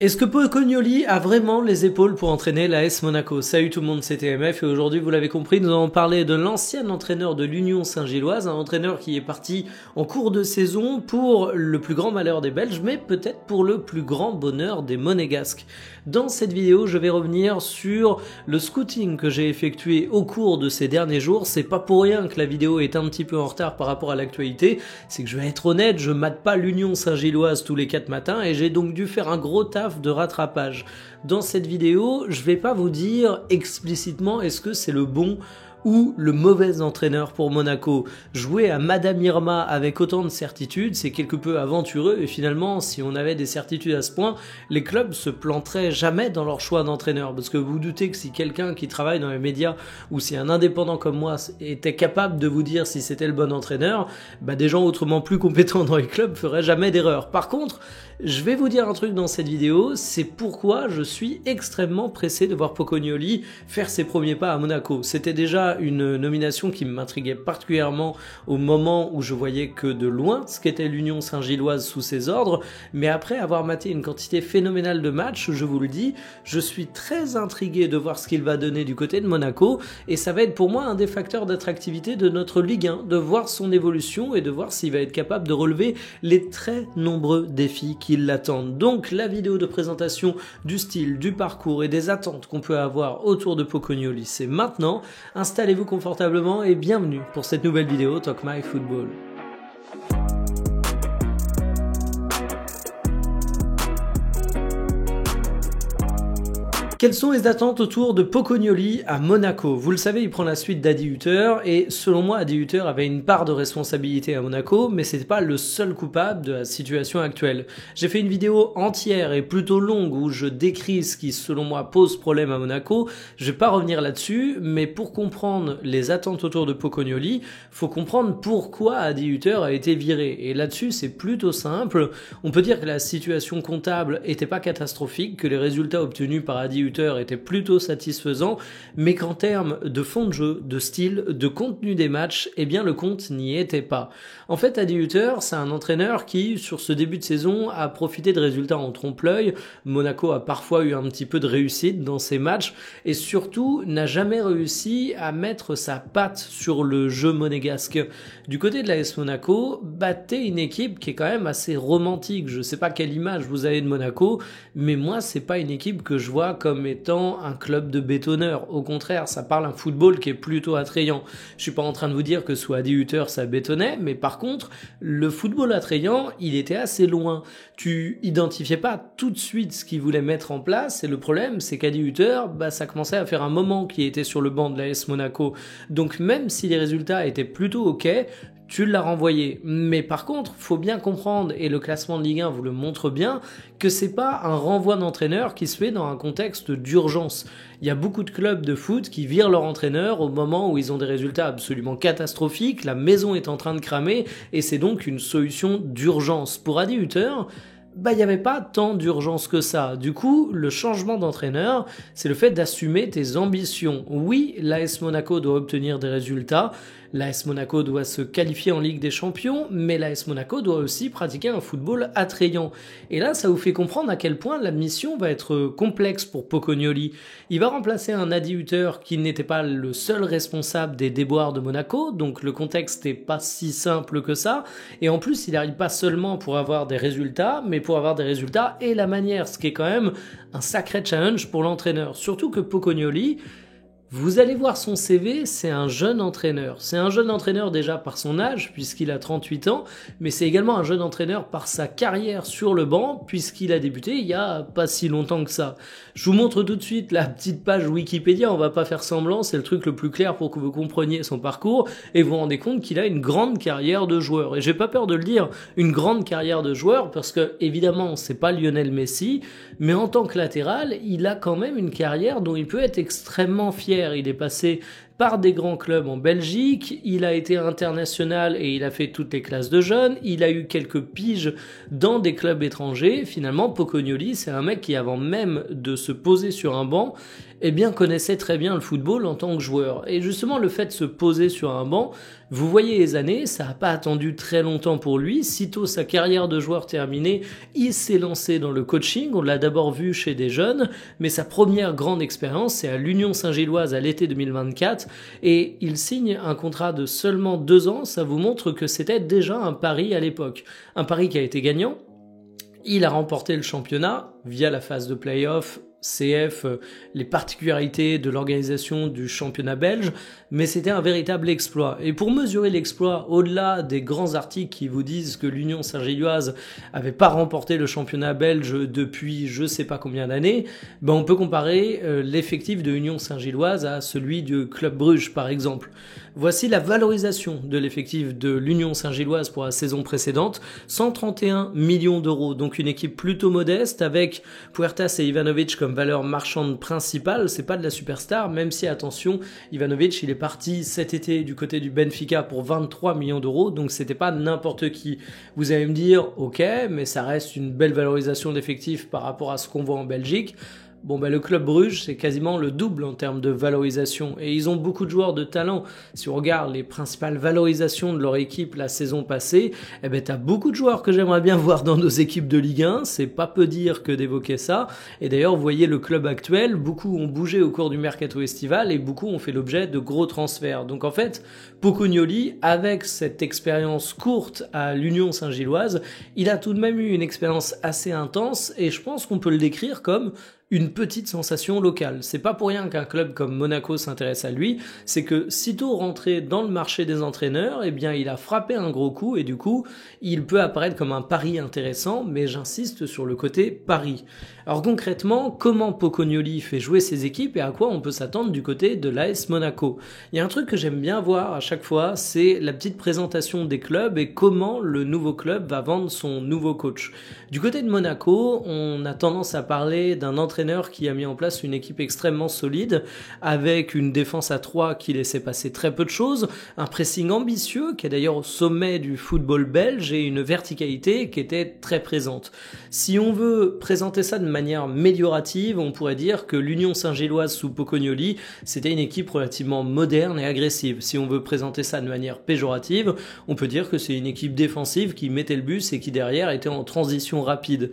Est-ce que Pocognoli a vraiment les épaules pour entraîner l'AS Monaco? Salut tout le monde, c'est TMF et aujourd'hui, vous l'avez compris, nous allons parler de l'ancien entraîneur de l'Union Saint-Gilloise, un entraîneur qui est parti en cours de saison pour le plus grand malheur des Belges, mais peut-être pour le plus grand bonheur des Monégasques. Dans cette vidéo, je vais revenir sur le scouting que j'ai effectué au cours de ces derniers jours. C'est pas pour rien que la vidéo est un petit peu en retard par rapport à l'actualité, c'est que je vais être honnête, je mate pas l'Union Saint-Gilloise tous les 4 matins et j'ai donc dû faire un gros taf de rattrapage. Dans cette vidéo, je vais pas vous dire explicitement est-ce que c'est le bon ou le mauvais entraîneur pour Monaco. Jouer à Madame Irma avec autant de certitude, c'est quelque peu aventureux et finalement, si on avait des certitudes à ce point, les clubs se planteraient jamais dans leur choix d'entraîneur. Parce que vous doutez que si quelqu'un qui travaille dans les médias ou si un indépendant comme moi était capable de vous dire si c'était le bon entraîneur, des gens autrement plus compétents dans les clubs feraient jamais d'erreur. Par contre, je vais vous dire un truc dans cette vidéo, c'est pourquoi je suis extrêmement pressé de voir Pocognoli faire ses premiers pas à Monaco. C'était déjà une nomination qui m'intriguait particulièrement au moment où je voyais que de loin ce qu'était l'Union Saint-Gilloise sous ses ordres, mais après avoir maté une quantité phénoménale de matchs, je vous le dis, je suis très intrigué de voir ce qu'il va donner du côté de Monaco, et ça va être pour moi un des facteurs d'attractivité de notre Ligue 1, de voir son évolution et de voir s'il va être capable de relever les très nombreux défis qui l'attendent. Donc la vidéo de présentation du style, du parcours et des attentes qu'on peut avoir autour de Pocognoli, c'est maintenant. Installez-vous confortablement et bienvenue pour cette nouvelle vidéo Talk My Football. Quelles sont les attentes autour de Pocognoli à Monaco? Vous le savez, il prend la suite d'Adi Hutter et selon moi, Adi Hutter avait une part de responsabilité à Monaco, mais c'était pas le seul coupable de la situation actuelle. J'ai fait une vidéo entière et plutôt longue où je décris ce qui, selon moi, pose problème à Monaco. Je vais pas revenir là-dessus, mais pour comprendre les attentes autour de Pocognoli, faut comprendre pourquoi Adi Hutter a été viré. Et là-dessus, c'est plutôt simple. On peut dire que la situation comptable était pas catastrophique, que les résultats obtenus par Adi Hutter était plutôt satisfaisant, mais qu'en termes de fond de jeu, de style, de contenu des matchs, eh bien le compte n'y était pas. En fait, Adi Hutter, c'est un entraîneur qui, sur ce début de saison, a profité de résultats en trompe-l'œil. Monaco a parfois eu un petit peu de réussite dans ses matchs et surtout n'a jamais réussi à mettre sa patte sur le jeu monégasque. Du côté de l'AS Monaco, battez une équipe qui est quand même assez romantique. Je sais pas quelle image vous avez de Monaco, mais moi, c'est pas une équipe que je vois comme étant un club de bétonneurs. Au contraire, ça parle un football qui est plutôt attrayant. Je suis pas en train de vous dire que sous Adi Hutter ça bétonnait, mais par contre, le football attrayant, il était assez loin. Tu identifiais pas tout de suite ce qu'il voulait mettre en place, et le problème, c'est qu'Adi Hutter, ça commençait à faire un moment qu'il était sur le banc de l'AS Monaco. Donc même si les résultats étaient plutôt ok, tu l'as renvoyé. Mais par contre, faut bien comprendre, et le classement de Ligue 1 vous le montre bien, que c'est pas un renvoi d'entraîneur qui se fait dans un contexte d'urgence. Il y a beaucoup de clubs de foot qui virent leur entraîneur au moment où ils ont des résultats absolument catastrophiques, la maison est en train de cramer, et c'est donc une solution d'urgence. Pour Adi Hutter, il n'y avait pas tant d'urgence que ça. Du coup, le changement d'entraîneur, c'est le fait d'assumer tes ambitions. Oui, l'AS Monaco doit obtenir des résultats, l'AS Monaco doit se qualifier en Ligue des Champions, mais l'AS Monaco doit aussi pratiquer un football attrayant. Et là, ça vous fait comprendre à quel point la mission va être complexe pour Pocognoli. Il va remplacer un Adi Hutter qui n'était pas le seul responsable des déboires de Monaco, donc le contexte n'est pas si simple que ça. Et en plus, il n'arrive pas seulement pour avoir des résultats, mais pour avoir des résultats et la manière, ce qui est quand même un sacré challenge pour l'entraîneur. Surtout que Pocognoli, vous allez voir son CV, c'est un jeune entraîneur. C'est un jeune entraîneur déjà par son âge, puisqu'il a 38 ans, mais c'est également un jeune entraîneur par sa carrière sur le banc, puisqu'il a débuté il y a pas si longtemps que ça. Je vous montre tout de suite la petite page Wikipédia, on va pas faire semblant, c'est le truc le plus clair pour que vous compreniez son parcours, et vous vous rendez compte qu'il a une grande carrière de joueur. Et j'ai pas peur de le dire, une grande carrière de joueur, parce que évidemment c'est pas Lionel Messi, mais en tant que latéral, il a quand même une carrière dont il peut être extrêmement fier. Il est passé par des grands clubs en Belgique, il a été international et il a fait toutes les classes de jeunes, il a eu quelques piges dans des clubs étrangers. Finalement, Pocognoli, c'est un mec qui, avant même de se poser sur un banc, eh bien, connaissait très bien le football en tant que joueur. Et justement, le fait de se poser sur un banc, vous voyez les années, ça n'a pas attendu très longtemps pour lui. Sitôt sa carrière de joueur terminée, il s'est lancé dans le coaching. On l'a d'abord vu chez des jeunes, mais sa première grande expérience, c'est à l'Union Saint-Gilloise à l'été 2024. Et il signe un contrat de seulement 2 ans. Ça vous montre que c'était déjà un pari à l'époque. Un pari qui a été gagnant. Il a remporté le championnat via la phase de play-off, CF, les particularités de l'organisation du championnat belge, mais c'était un véritable exploit. Et pour mesurer l'exploit, au-delà des grands articles qui vous disent que l'Union Saint-Gilloise avait pas remporté le championnat belge depuis je sais pas combien d'années, ben on peut comparer l'effectif de l'Union Saint-Gilloise à celui du Club Bruges par exemple. Voici la valorisation de l'effectif de l'Union Saint-Gilloise pour la saison précédente, 131 millions d'euros, donc une équipe plutôt modeste avec Puertas et Ivanovic comme valeur marchande principale. C'est pas de la superstar, même si attention, Ivanovic il est parti cet été du côté du Benfica pour 23 millions d'euros, donc c'était pas n'importe qui. Vous allez me dire, ok, mais ça reste une belle valorisation d'effectif par rapport à ce qu'on voit en Belgique. Bon, ben, le Club Bruges, c'est quasiment le double en termes de valorisation. Et ils ont beaucoup de joueurs de talent. Si on regarde les principales valorisations de leur équipe la saison passée, eh ben, t'as beaucoup de joueurs que j'aimerais bien voir dans nos équipes de Ligue 1. C'est pas peu dire que d'évoquer ça. Et d'ailleurs, vous voyez le club actuel, beaucoup ont bougé au cours du mercato estival et beaucoup ont fait l'objet de gros transferts. Donc en fait, Pocognoli, avec cette expérience courte à l'Union Saint-Gilloise, il a tout de même eu une expérience assez intense et je pense qu'on peut le décrire comme une petite sensation locale. C'est pas pour rien qu'un club comme Monaco s'intéresse à lui, c'est que sitôt rentré dans le marché des entraîneurs, eh bien il a frappé un gros coup et du coup, il peut apparaître comme un pari intéressant, mais j'insiste sur le côté pari. Alors concrètement, comment Pocognoli fait jouer ses équipes et à quoi on peut s'attendre du côté de l'AS Monaco? Il y a un truc que j'aime bien voir à chaque fois, c'est la petite présentation des clubs et comment le nouveau club va vendre son nouveau coach. Du côté de Monaco, on a tendance à parler d'un entraîneur qui a mis en place une équipe extrêmement solide avec une défense à 3 qui laissait passer très peu de choses, un pressing ambitieux qui est d'ailleurs au sommet du football belge et une verticalité qui était très présente. Si on veut présenter ça de manière améliorative, on pourrait dire que l'Union Saint-Gilloise sous Pocognoli, c'était une équipe relativement moderne et agressive. Si on veut présenter ça de manière péjorative, on peut dire que c'est une équipe défensive qui mettait le bus et qui derrière était en transition rapide.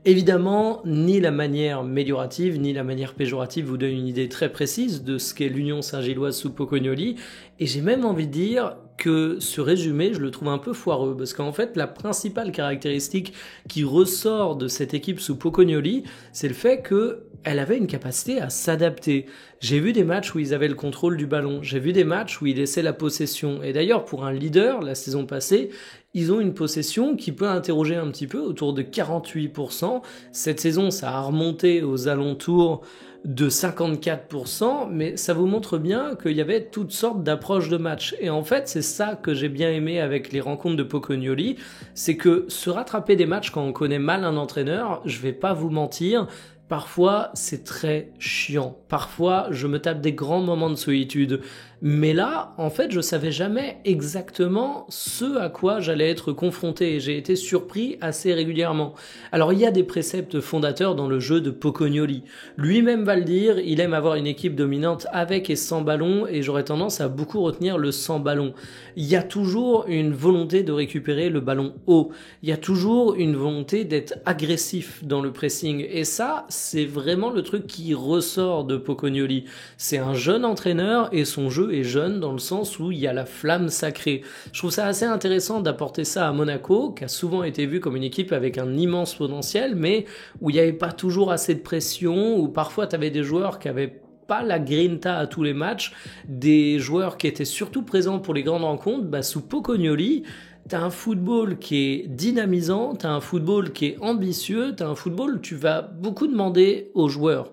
Évidemment, ni la manière améliorative ni la manière péjorative vous donne une idée très précise de ce qu'est l'Union Saint-Gilloise sous Pocognoli, et j'ai même envie de dire que ce résumé, je le trouve un peu foireux, parce qu'en fait, la principale caractéristique qui ressort de cette équipe sous Pocognoli, c'est le fait qu'elle avait une capacité à s'adapter. J'ai vu des matchs où ils avaient le contrôle du ballon, j'ai vu des matchs où ils laissaient la possession, et d'ailleurs, pour un leader, la saison passée, ils ont une possession qui peut interroger un petit peu, autour de 48%. Cette saison, ça a remonté aux alentours de 54%, mais ça vous montre bien qu'il y avait toutes sortes d'approches de match. Et en fait, c'est ça que j'ai bien aimé avec les rencontres de Pocognoli, c'est que se rattraper des matchs quand on connaît mal un entraîneur, je vais pas vous mentir, parfois c'est très chiant. Parfois, je me tape des grands moments de solitude. Mais là, en fait, je savais jamais exactement ce à quoi j'allais être confronté et j'ai été surpris assez régulièrement. Alors, il y a des préceptes fondateurs dans le jeu de Pocognoli. Lui-même va le dire, il aime avoir une équipe dominante avec et sans ballon et j'aurais tendance à beaucoup retenir le sans ballon. Il y a toujours une volonté de récupérer le ballon haut. Il y a toujours une volonté d'être agressif dans le pressing et ça, c'est vraiment le truc qui ressort de Pocognoli. C'est un jeune entraîneur et son jeu est jeune dans le sens où il y a la flamme sacrée. Je trouve ça assez intéressant d'apporter ça à Monaco, qui a souvent été vu comme une équipe avec un immense potentiel, mais où il n'y avait pas toujours assez de pression, où parfois tu avais des joueurs qui avaient pas la grinta à tous les matchs, des joueurs qui étaient surtout présents pour les grandes rencontres. Sous Pocognoli, t'as un football qui est dynamisant, t'as un football qui est ambitieux, t'as un football où tu vas beaucoup demander aux joueurs.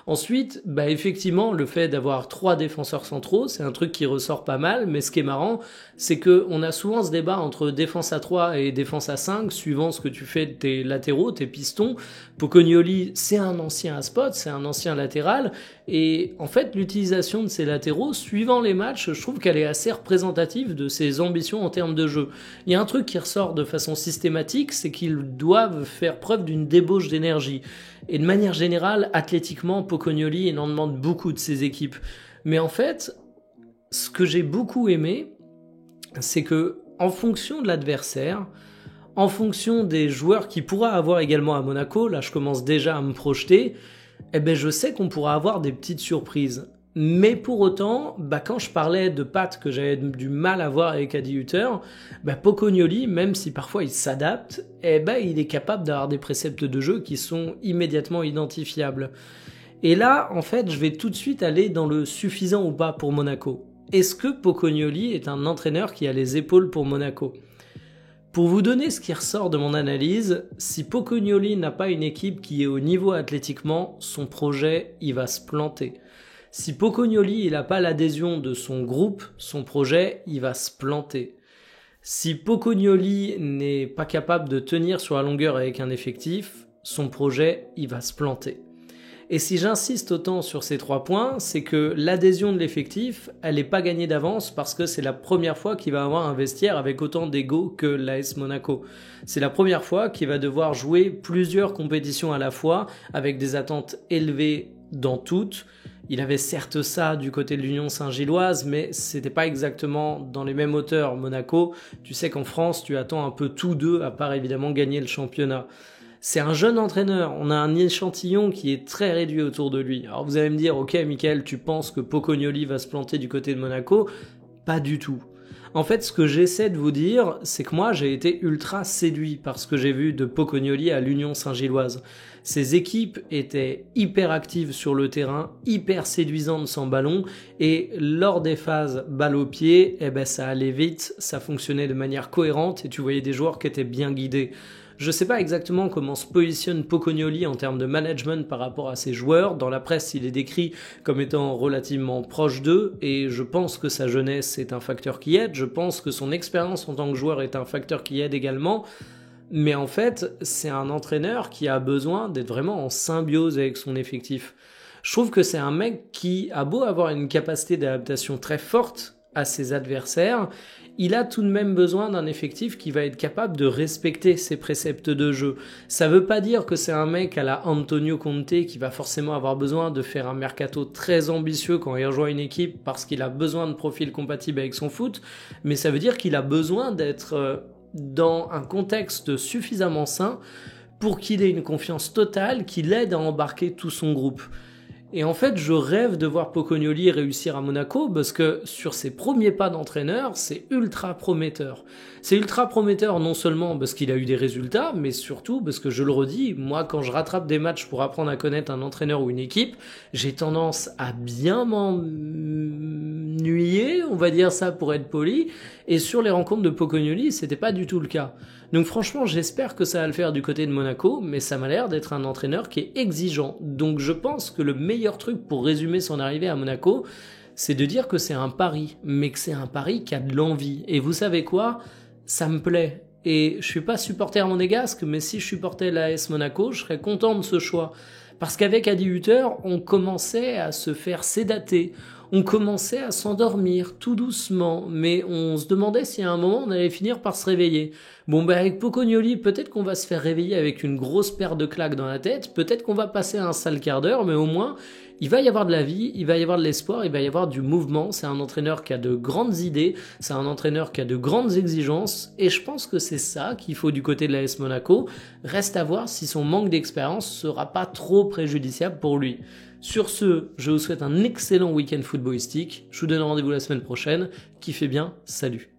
Ensuite, effectivement, le fait d'avoir 3 défenseurs centraux, c'est un truc qui ressort pas mal, mais ce qui est marrant, c'est que on a souvent ce débat entre défense à 3 et défense à 5, suivant ce que tu fais de tes latéraux, tes pistons. Pocognoli, c'est un ancien spot, c'est un ancien latéral, et en fait, l'utilisation de ces latéraux, suivant les matchs, je trouve qu'elle est assez représentative de ses ambitions en termes de jeu. Il y a un truc qui ressort de façon systématique, c'est qu'ils doivent faire preuve d'une débauche d'énergie. Et de manière générale, athlétiquement, Pocognoli, il en demande beaucoup de ses équipes. Mais en fait, ce que j'ai beaucoup aimé, c'est que en fonction de l'adversaire, en fonction des joueurs qu'il pourra avoir également à Monaco, là je commence déjà à me projeter, je sais qu'on pourra avoir des petites surprises. Mais pour autant, quand je parlais de pattes que j'avais du mal à voir avec Adi Hütter, Pocognoli, même si parfois il s'adapte, il est capable d'avoir des préceptes de jeu qui sont immédiatement identifiables. Et là, en fait, je vais tout de suite aller dans le suffisant ou pas pour Monaco. Est-ce que Pocognoli est un entraîneur qui a les épaules pour Monaco ? Pour vous donner ce qui ressort de mon analyse, si Pocognoli n'a pas une équipe qui est au niveau athlétiquement, son projet, il va se planter. Si Pocognoli n'a pas l'adhésion de son groupe, son projet, il va se planter. Si Pocognoli n'est pas capable de tenir sur la longueur avec un effectif, son projet, il va se planter. Et si j'insiste autant sur ces 3 points, c'est que l'adhésion de l'effectif, elle n'est pas gagnée d'avance parce que c'est la première fois qu'il va avoir un vestiaire avec autant d'ego que l'AS Monaco. C'est la première fois qu'il va devoir jouer plusieurs compétitions à la fois avec des attentes élevées dans toutes. Il avait certes ça du côté de l'Union Saint-Gilloise, mais c'était pas exactement dans les mêmes hauteurs. Monaco, tu sais qu'en France, tu attends un peu tout d'eux, à part évidemment gagner le championnat. C'est un jeune entraîneur, on a un échantillon qui est très réduit autour de lui. Alors vous allez me dire, ok Mickaël, tu penses que Pocognoli va se planter du côté de Monaco ? Pas du tout. En fait, ce que j'essaie de vous dire, c'est que moi, j'ai été ultra séduit par ce que j'ai vu de Pocognoli à l'Union Saint-Gilloise. Ses équipes étaient hyper actives sur le terrain, hyper séduisantes sans ballon, et lors des phases balle au pied, ça allait vite, ça fonctionnait de manière cohérente, et tu voyais des joueurs qui étaient bien guidés. Je sais pas exactement comment se positionne Pocognoli en termes de management par rapport à ses joueurs. Dans la presse, il est décrit comme étant relativement proche d'eux et je pense que sa jeunesse est un facteur qui aide. Je pense que son expérience en tant que joueur est un facteur qui aide également. Mais en fait, c'est un entraîneur qui a besoin d'être vraiment en symbiose avec son effectif. Je trouve que c'est un mec qui a beau avoir une capacité d'adaptation très forte à ses adversaires, il a tout de même besoin d'un effectif qui va être capable de respecter ses préceptes de jeu. Ça veut pas dire que c'est un mec à la Antonio Conte qui va forcément avoir besoin de faire un mercato très ambitieux quand il rejoint une équipe parce qu'il a besoin de profils compatibles avec son foot, mais ça veut dire qu'il a besoin d'être dans un contexte suffisamment sain pour qu'il ait une confiance totale qui l'aide à embarquer tout son groupe. Et en fait, je rêve de voir Pocognoli réussir à Monaco parce que sur ses premiers pas d'entraîneur, c'est ultra prometteur. C'est ultra prometteur non seulement parce qu'il a eu des résultats, mais surtout parce que je le redis, moi quand je rattrape des matchs pour apprendre à connaître un entraîneur ou une équipe, j'ai tendance à bien m'ennuyer, on va dire ça pour être poli, et sur les rencontres de Pocognoli, c'était pas du tout le cas. Donc franchement, j'espère que ça va le faire du côté de Monaco, mais ça m'a l'air d'être un entraîneur qui est exigeant. Donc je pense que le meilleur truc pour résumer son arrivée à Monaco, c'est de dire que c'est un pari, mais que c'est un pari qui a de l'envie. Et vous savez quoi ? Ça me plaît. Et je suis pas supporter monégasque, mais si je supportais l'AS Monaco, je serais content de ce choix. Parce qu'avec Adi Hütter, on commençait à se faire sédater. On commençait à s'endormir tout doucement, mais on se demandait si à un moment on allait finir par se réveiller. Bon, avec Pocognoli, peut-être qu'on va se faire réveiller avec une grosse paire de claques dans la tête, peut-être qu'on va passer un sale quart d'heure, mais au moins, il va y avoir de la vie, il va y avoir de l'espoir, il va y avoir du mouvement. C'est un entraîneur qui a de grandes idées, c'est un entraîneur qui a de grandes exigences, et je pense que c'est ça qu'il faut du côté de l'AS Monaco. Reste à voir si son manque d'expérience sera pas trop préjudiciable pour lui. Sur ce, je vous souhaite un excellent week-end footballistique. Je vous donne rendez-vous la semaine prochaine. Kiffez bien, salut.